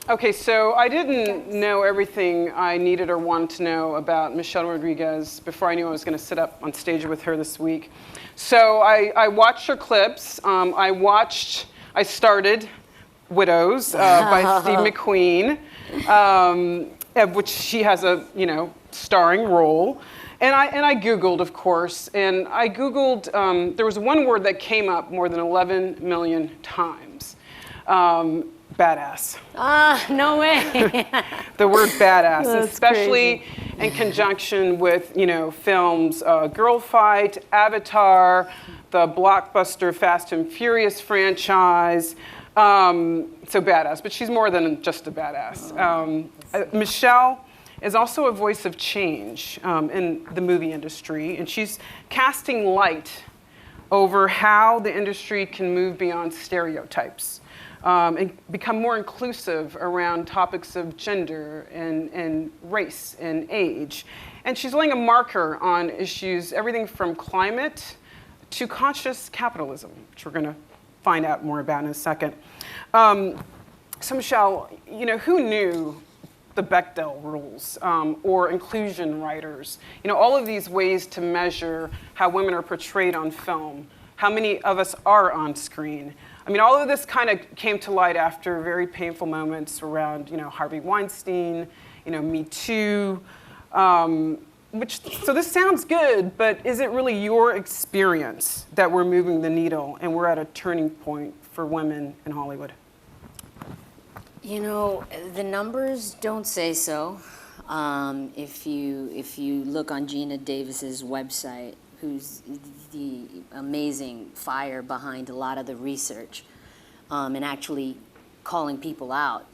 Okay, so I didn't know everything I needed or wanted to know about Michelle Rodriguez before I knew I was going to sit up on stage with her this week. So I watched her clips. I started Widows by Steve McQueen, of which she has a starring role. And I Googled, of course, and I Googled, there was one word that came up more than 11 million times. Badass. No way. The word badass, That's especially crazy. in conjunction with, films Girl Fight, Avatar, the blockbuster Fast and Furious franchise. So badass, but she's more than just a badass. Michelle is also a voice of change in the movie industry, and she's casting light over how the industry can move beyond stereotypes. And become more inclusive around topics of gender and race and age. And she's laying a marker on issues, everything from climate to conscious capitalism, which we're going to find out more about in a second. So Michelle, who knew the Bechdel rules or inclusion writers? All of these ways to measure how women are portrayed on film, how many of us are on screen. All of this kind of came to light after very painful moments around, Harvey Weinstein, Me Too. So this sounds good, but is it really your experience that we're moving the needle and we're at a turning point for women in Hollywood? The numbers don't say so. If you look on Gina Davis's website, who's the amazing fire behind a lot of the research, and actually calling people out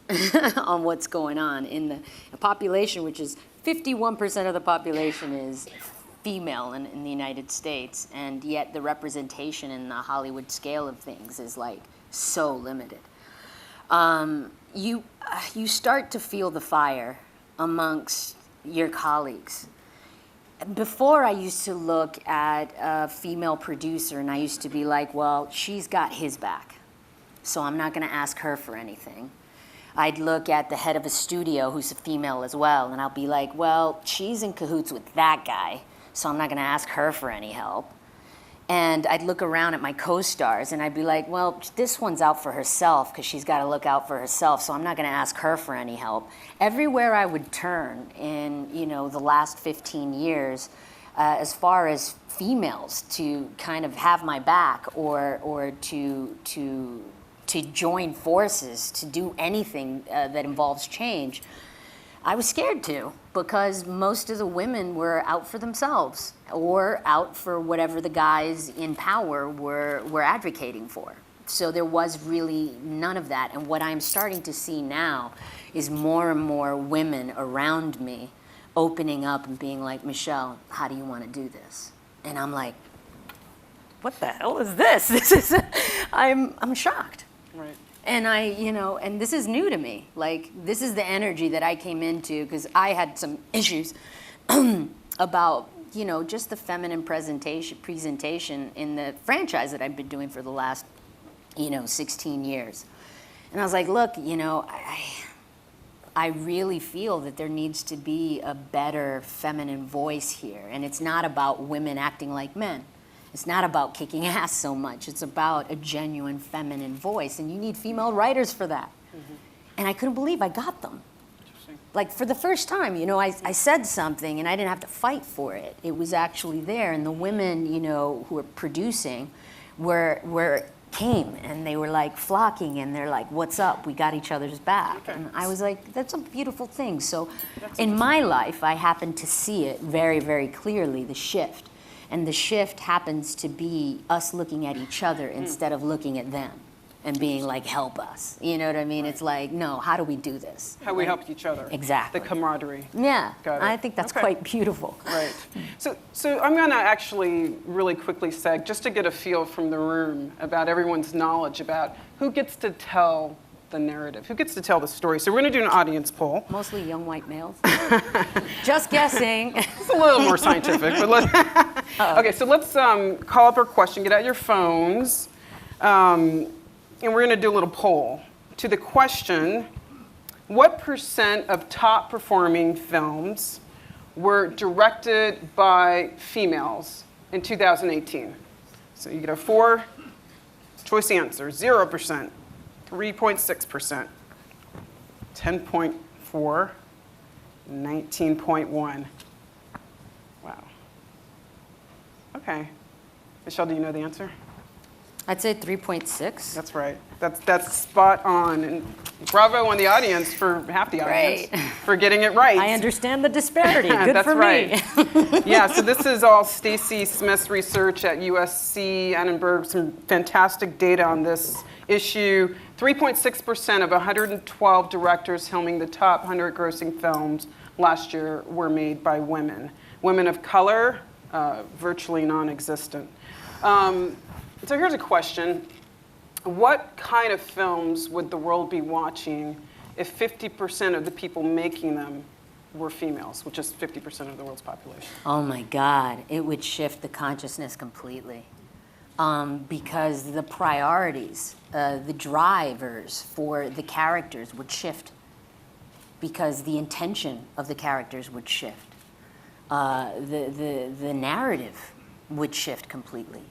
on what's going on in the population, which is 51% of the population is female in the United States, and yet the representation in the Hollywood scale of things is so limited. You start to feel the fire amongst your colleagues. Before, I used to look at a female producer and I used to be like, well, she's got his back, so I'm not going to ask her for anything. I'd look at the head of a studio who's a female as well, and I'll be like, well, she's in cahoots with that guy, so I'm not going to ask her for any help. And I'd look around at my co-stars and I'd be like, well, this one's out for herself because she's got to look out for herself, so I'm not going to ask her for any help. Everywhere I would turn in, the last 15 years, as far as females to kind of have my back or to join forces to do anything that involves change, I was scared to, because most of the women were out for themselves or out for whatever the guys in power were advocating for. So there was really none of that. And what I'm starting to see now is more and more women around me opening up and being like, Michelle, how do you want to do this? And I'm like, what the hell is this? I'm shocked. Right. And and this is new to me. This is the energy that I came into because I had some issues about, just the feminine presentation in the franchise that I've been doing for the last, 16 years. And I was like, look, I really feel that there needs to be a better feminine voice here. And it's not about women acting like men. It's not about kicking ass so much. It's about a genuine feminine voice, and you need female writers for that. Mm-hmm. And I couldn't believe I got them. For the first time, I said something and I didn't have to fight for it. It was actually there, and the women, who were producing came and they were flocking and they're like, what's up? We got each other's back. Okay. And I was like, that's a beautiful thing. So in my life, I happened to see it very, very clearly, the shift. And the shift happens to be us looking at each other instead of looking at them and being like, help us. You know what I mean? Right. It's like, no, how do we do this? How we help each other. Exactly. The camaraderie. Yeah, I think that's quite beautiful. Right. So I'm going to actually really quickly say, just to get a feel from the room about everyone's knowledge about who gets to tell the narrative, who gets to tell the story. So we're going to do an audience poll. Mostly young white males. Just guessing. It's a little more scientific, but let's. Okay, so let's call up our question. Get out your phones, and we're going to do a little poll. To the question, What percent of top performing films were directed by females in 2018? So you get a 4-choice answer: 0%, 3.6%, 10.4%, 19.1%. Wow. Okay. Michelle, do you know the answer? I'd say 3.6. That's right. That's spot on. And bravo on the audience, for half the audience, for getting it right. I understand the disparity. Good That's for right. me. Yeah, so this is all Stacy Smith's research at USC Annenberg. Some fantastic data on this issue. 3.6% of 112 directors filming the top 100 grossing films last year were made by women. Women of color, virtually non-existent. So here's a question. What kind of films would the world be watching if 50% of the people making them were females, which is 50% of the world's population? Oh my God, it would shift the consciousness completely. Because the priorities, the drivers for the characters would shift. Because the intention of the characters would shift. The narrative would shift completely.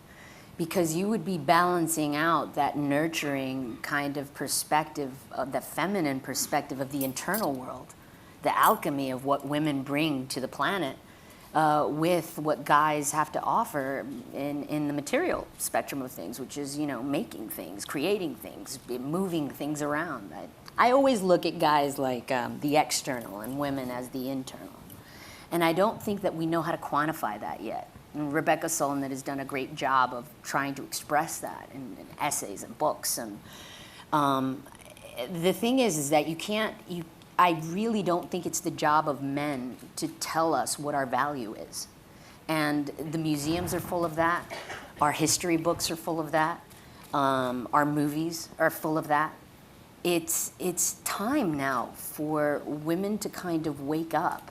Because you would be balancing out that nurturing kind of perspective, the feminine perspective of the internal world, the alchemy of what women bring to the planet, with what guys have to offer in the material spectrum of things, which is, making things, creating things, moving things around. I always look at guys like the external and women as the internal. And I don't think that we know how to quantify that yet. And Rebecca Solnit has done a great job of trying to express that in essays and books. And the thing is that I really don't think it's the job of men to tell us what our value is. And the museums are full of that. Our history books are full of that. Our movies are full of that. It's time now for women to kind of wake up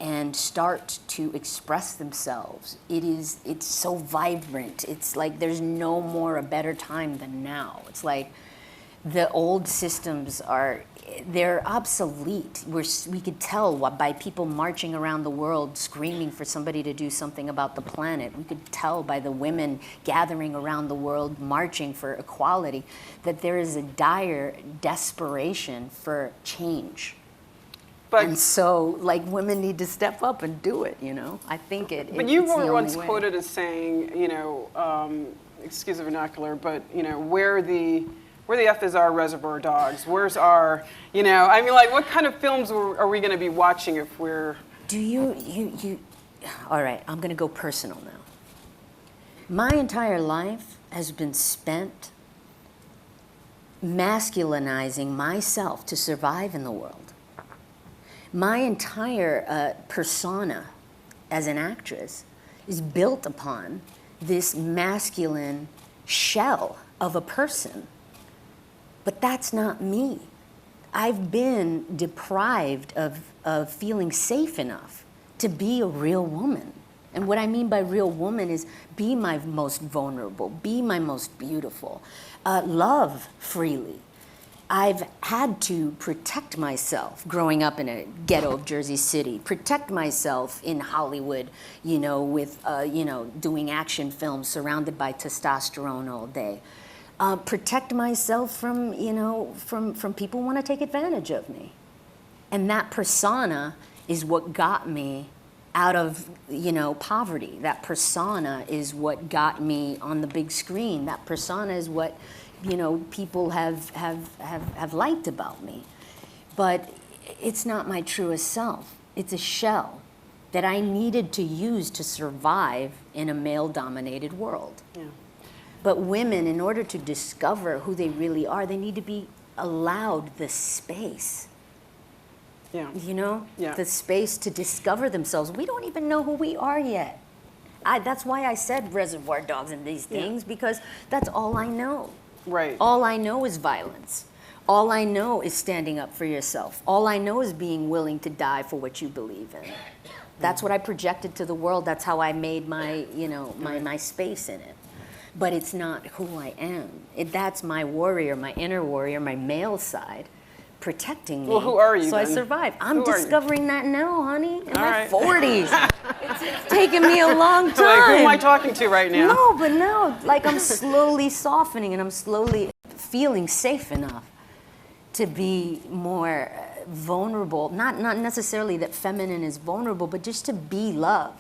and start to express themselves. It's so vibrant. It's like there's no more a better time than now. It's like the old systems they're obsolete. We could tell by people marching around the world screaming for somebody to do something about the planet. We could tell by the women gathering around the world marching for equality that there is a dire desperation for change. And so, women need to step up and do it, I think But you were once quoted as saying, excuse the vernacular, but, where the F is our Reservoir Dogs? Where's our, what kind of films are we going to be watching if we're... Do you... All right, I'm going to go personal now. My entire life has been spent masculinizing myself to survive in the world. My entire persona as an actress is built upon this masculine shell of a person. But that's not me. I've been deprived of feeling safe enough to be a real woman. And what I mean by real woman is be my most vulnerable, be my most beautiful, love freely. I've had to protect myself growing up in a ghetto of Jersey City, protect myself in Hollywood, with, doing action films surrounded by testosterone all day. Protect myself from people who want to take advantage of me. And that persona is what got me out of, poverty. That persona is what got me on the big screen. That persona is what people have liked about me. But it's not my truest self. It's a shell that I needed to use to survive in a male-dominated world. Yeah. But women, in order to discover who they really are, they need to be allowed the space. Yeah. Yeah. The space to discover themselves. We don't even know who we are yet. That's why I said Reservoir Dogs and these things, because that's all I know. Right. All I know is violence. All I know is standing up for yourself. All I know is being willing to die for what you believe in. That's what I projected to the world. That's how I made my, my space in it. But it's not who I am. That's my warrior, my inner warrior, my male side. protecting me. Well, who are you So then? I survived. I'm Who are you? discovering that now, honey, in All my right. 40s. It's taken me a long time. Like, who am I talking to right now? No, but now, like, I'm slowly softening and I'm slowly feeling safe enough to be more vulnerable. Not necessarily that feminine is vulnerable, but just to be love.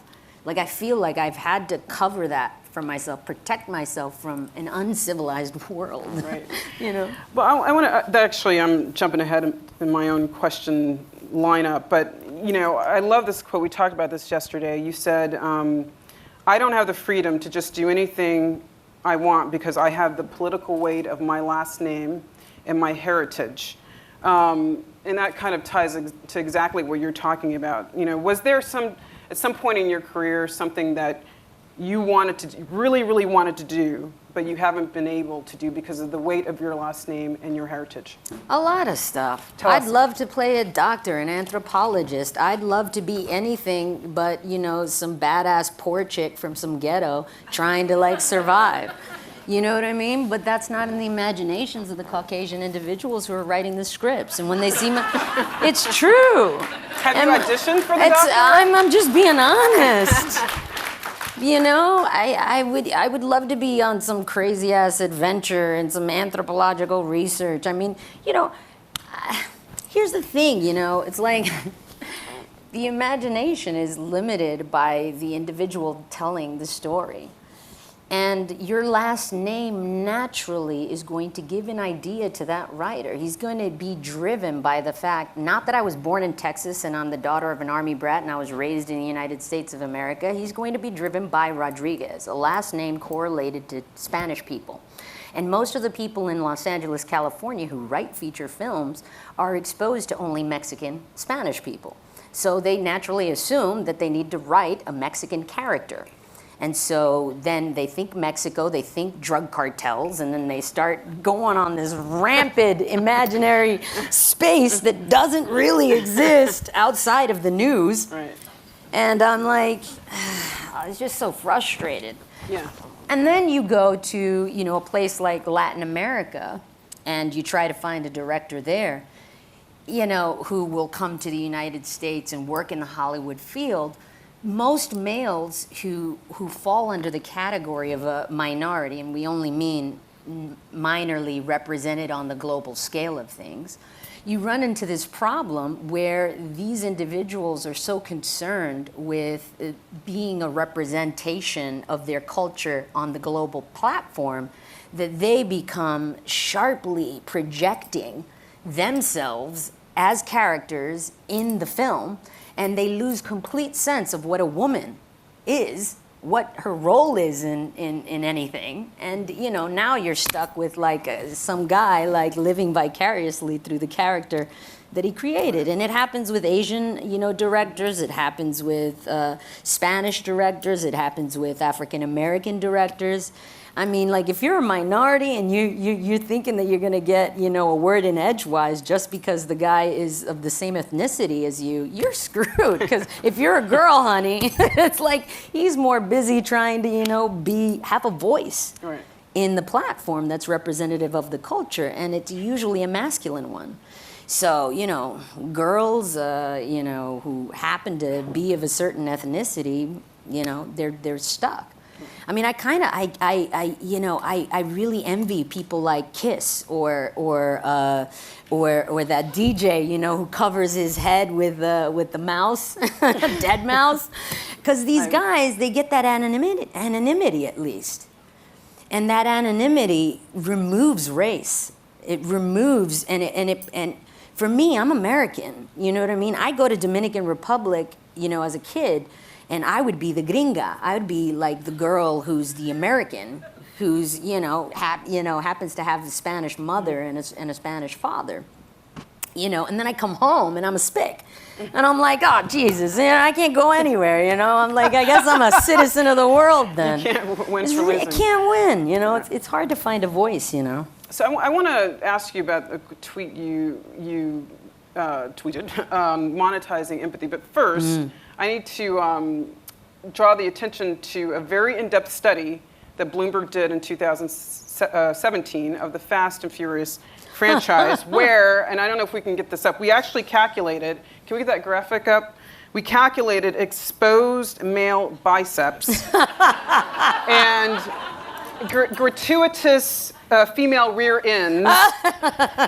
Like, I feel like I've had to cover that for myself, protect myself from an uncivilized world. Right. You know? Well, I want to actually, I'm jumping ahead in my own question lineup, but you know, I love this quote. We talked about this yesterday. You said, I don't have the freedom to just do anything I want because I have the political weight of my last name and my heritage. And that kind of ties to exactly what you're talking about. You know, was there at some point in your career, something that you wanted to really, really wanted to do, but you haven't been able to do because of the weight of your last name and your heritage? A lot of stuff. Tell I'd us. love to play a doctor, an anthropologist. I'd love to be anything but, you know, some badass poor chick from some ghetto trying to, like, survive. You know what I mean? But that's not in the imaginations of the Caucasian individuals who are writing the scripts. And when they see it's true. Have you auditioned for the It's, doctor? I'm just being honest. You know, I would love to be on some crazy ass adventure and some anthropological research. I mean, you know, here's the thing, you know, it's like the imagination is limited by the individual telling the story. And your last name naturally is going to give an idea to that writer. He's going to be driven by the fact, not that I was born in Texas and I'm the daughter of an army brat and I was raised in the United States of America. He's going to be driven by Rodriguez, a last name correlated to Spanish people. And most of the people in Los Angeles, California who write feature films are exposed to only Mexican Spanish people. So they naturally assume that they need to write a Mexican character. And so then they think Mexico, they think drug cartels, and then they start going on this rampant imaginary space that doesn't really exist outside of the news. Right. And I'm like, I was just so frustrated. Yeah. And then you go to, you know, a place like Latin America, and you try to find a director there, you know, who will come to the United States and work in the Hollywood field. Most males who fall under the category of a minority, and we only mean minorly represented on the global scale of things, you run into this problem where these individuals are so concerned with being a representation of their culture on the global platform that they become sharply projecting themselves as characters in the film, and they lose complete sense of what a woman is, what her role is in anything. And, you know, now you're stuck with, like, some guy, like, living vicariously through the character that he created. And it happens with Asian, you know, directors. It happens with Spanish directors. It happens with African-American directors. I mean, like, if you're a minority and you're thinking that you're going to get, you know, a word in edgewise just because the guy is of the same ethnicity as you, you're screwed. Because if you're a girl, honey, it's like he's more busy trying to, you know, have a voice Right. in the platform that's representative of the culture, and it's usually a masculine one. So, you know, girls, you know, who happen to be of a certain ethnicity, you know, they're stuck. I mean, I really envy people like Kiss or that DJ, you know, who covers his head with the mouse, dead mouse, because these guys, they get that anonymity at least, and that anonymity removes race. It removes and for me, I'm American. You know what I mean? I go to Dominican Republic, you know, as a kid. And I would be the gringa. I would be like the girl who's the American, who's, you know, happens to have a Spanish mother and a Spanish father. You know, and then I come home and I'm a spick. And I'm like, oh, Jesus, you know, I can't go anywhere, you know. I'm like, I guess I'm a citizen of the world then. You can't win for losing. I can't win, you know. It's hard to find a voice, you know. So I want to ask you about a tweet you tweeted, monetizing empathy. But first, I need to draw the attention to a very in-depth study that Bloomberg did in 2017 of the Fast and Furious franchise, where, and I don't know if we can get this up, we actually calculated, can we get that graphic up? We calculated exposed male biceps and gratuitous female rear ends.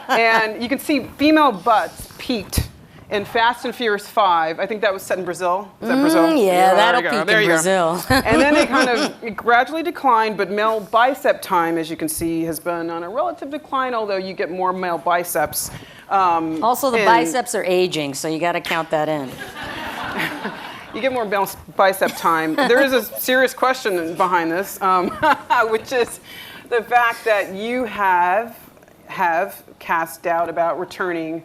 And you can see female butts peaked in Fast and Furious 5. I think that was set in Brazil. Is that Brazil? Yeah, that'll peak in Brazil. And then they kind of gradually declined, but male bicep time, as you can see, has been on a relative decline, although you get more male biceps. Also, the biceps are aging, so you got to count that in. You get more bicep time. There is a serious question behind this, which is the fact that you have cast doubt about returning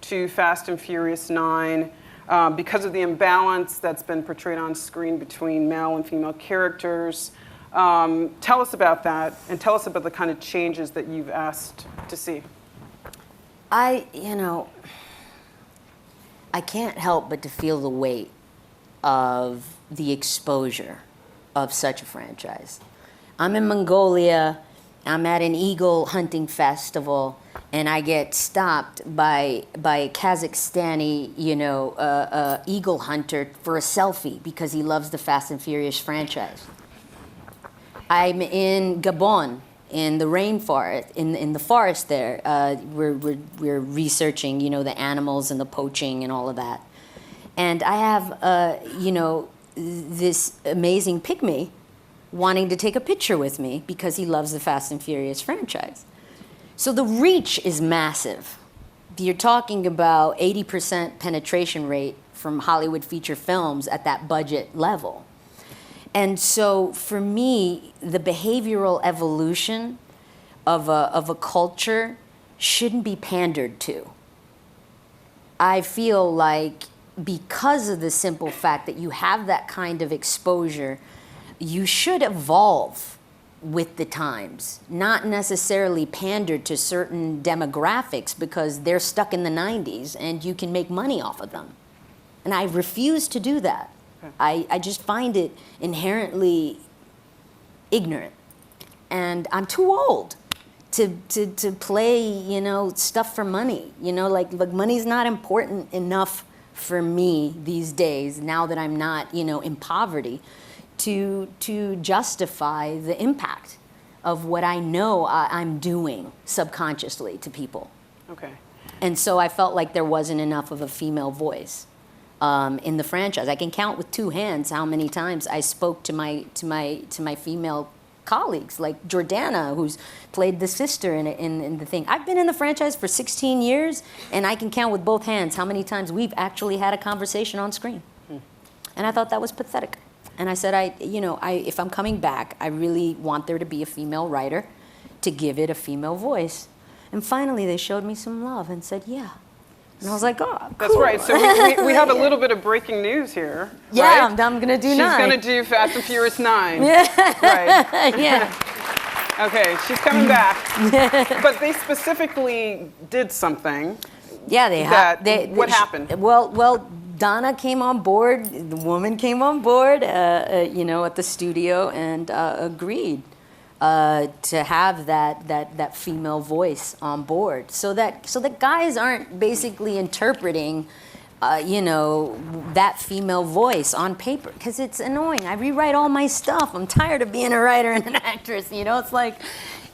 to Fast and Furious 9 because of the imbalance that's been portrayed on screen between male and female characters. Tell us about that, and tell us about the kind of changes that you've asked to see. I can't help but to feel the weight of the exposure of such a franchise. I'm in Mongolia, I'm at an eagle hunting festival, and I get stopped by a Kazakhstani, eagle hunter for a selfie because he loves the Fast and Furious franchise. I'm in Gabon, in the rainforest, in the forest there. We're researching, the animals and the poaching and all of that. And I have, this amazing pygmy wanting to take a picture with me because he loves the Fast and Furious franchise. So the reach is massive. You're talking about 80% penetration rate from Hollywood feature films at that budget level. And so for me, the behavioral evolution of a culture shouldn't be pandered to. I feel like because of the simple fact that you have that kind of exposure, you should evolve with the times, not necessarily pander to certain demographics because they're stuck in the 90s and you can make money off of them. And I refuse to do that. I just find it inherently ignorant. And I'm too old to play, stuff for money. Like money's not important enough for me these days, now that I'm not, in poverty, to justify the impact of what I know I'm doing subconsciously to people. Okay. And so I felt like there wasn't enough of a female voice in the franchise. I can count with two hands how many times I spoke to my female colleagues, like Jordana, who's played the sister in the thing. I've been in the franchise for 16 years, and I can count with both hands how many times we've actually had a conversation on screen. And I thought that was pathetic. And I said, if I'm coming back, I really want there to be a female writer to give it a female voice. And finally, they showed me some love and said, yeah. And I was like, oh, cool. That's right. So we have a little bit of breaking news here. Yeah, right? I'm going to do 9. She's going to do Fast and Furious 9. Yeah. Right. Yeah. Okay, she's coming back. But they specifically did something. Yeah, what happened? Well, Donna came on board, the woman came on board, at the studio and agreed to have that female voice on board, so that guys aren't basically interpreting, that female voice on paper, because it's annoying. I rewrite all my stuff. I'm tired of being a writer and an actress. It's like,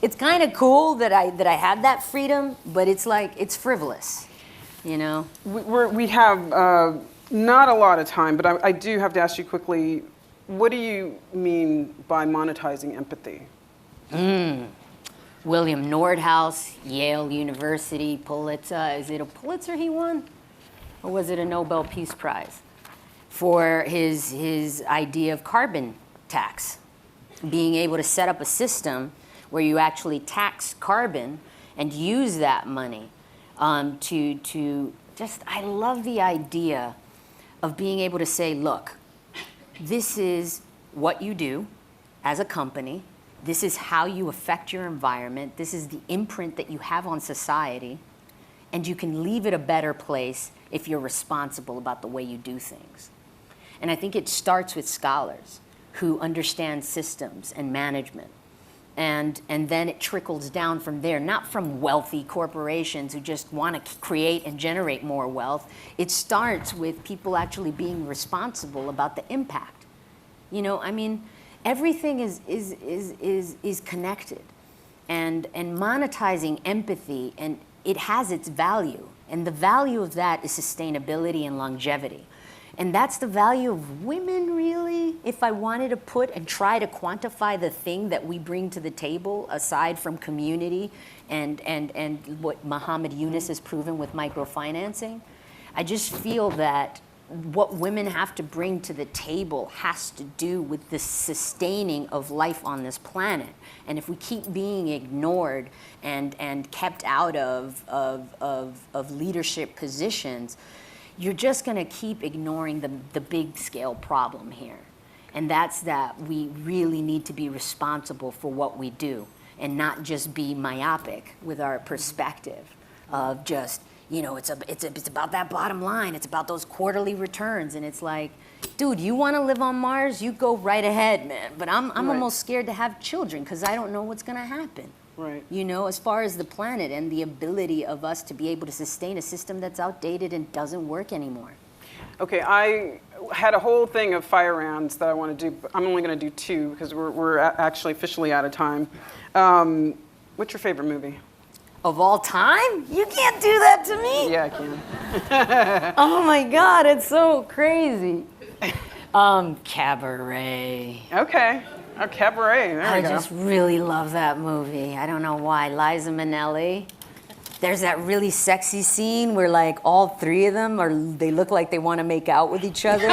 it's kind of cool that I have that freedom, but it's like it's frivolous. We have not a lot of time, but I do have to ask you quickly, what do you mean by monetizing empathy? William Nordhaus, Yale University, Pulitzer. Is it a Pulitzer he won? Or was it a Nobel Peace Prize? For his idea of carbon tax. Being able to set up a system where you actually tax carbon and use that money I love the idea of being able to say, look, this is what you do as a company. This is how you affect your environment. This is the imprint that you have on society. And you can leave it a better place if you're responsible about the way you do things. And I think it starts with scholars. who understand systems and management. And then it trickles down from there, not from wealthy corporations who just want to create and generate more wealth. It starts with people actually being responsible about the impact. You know, I mean, everything is connected. And monetizing empathy, and it has its value. And the value of that is sustainability and longevity. And that's the value of women, really. If I wanted to put and try to quantify the thing that we bring to the table, aside from community and what Muhammad Yunus has proven with microfinancing, I just feel that what women have to bring to the table has to do with the sustaining of life on this planet. And if we keep being ignored and kept out of leadership positions, you're just going to keep ignoring the big scale problem here. And that's that we really need to be responsible for what we do and not just be myopic with our perspective of just, you know, it's about that bottom line. It's about those quarterly returns. And it's like, dude, you want to live on Mars? You go right ahead, man. But I'm almost scared to have children because I don't know what's going to happen. Right. You know, as far as the planet and the ability of us to be able to sustain a system that's outdated and doesn't work anymore. Okay, I had a whole thing of fire rounds that I want to do, but I'm only going to do 2 because we're actually officially out of time. What's your favorite movie? Of all time? You can't do that to me. Yeah, I can. Oh my God, it's so crazy. Cabaret. Okay. Oh, Cabaret. There we go. I just really love that movie. I don't know why. Liza Minnelli. There's that really sexy scene where like all 3 of them they look like they want to make out with each other.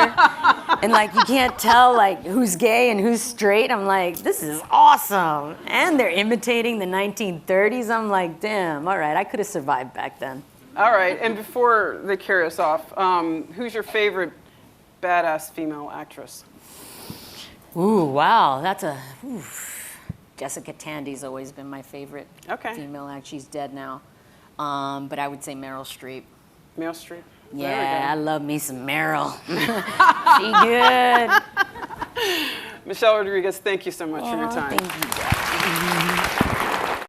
And like you can't tell like who's gay and who's straight. I'm like, this is awesome. And they're imitating the 1930s. I'm like, damn, all right, I could have survived back then. All right, and before they carry us off, who's your favorite badass female actress? Ooh, wow, Jessica Tandy's always been my favorite female act. She's dead now. But I would say Meryl Streep. Meryl Streep? Yeah, I love me some Meryl. She good. Michelle Rodriguez, thank you so much for your time. Thank you, guys.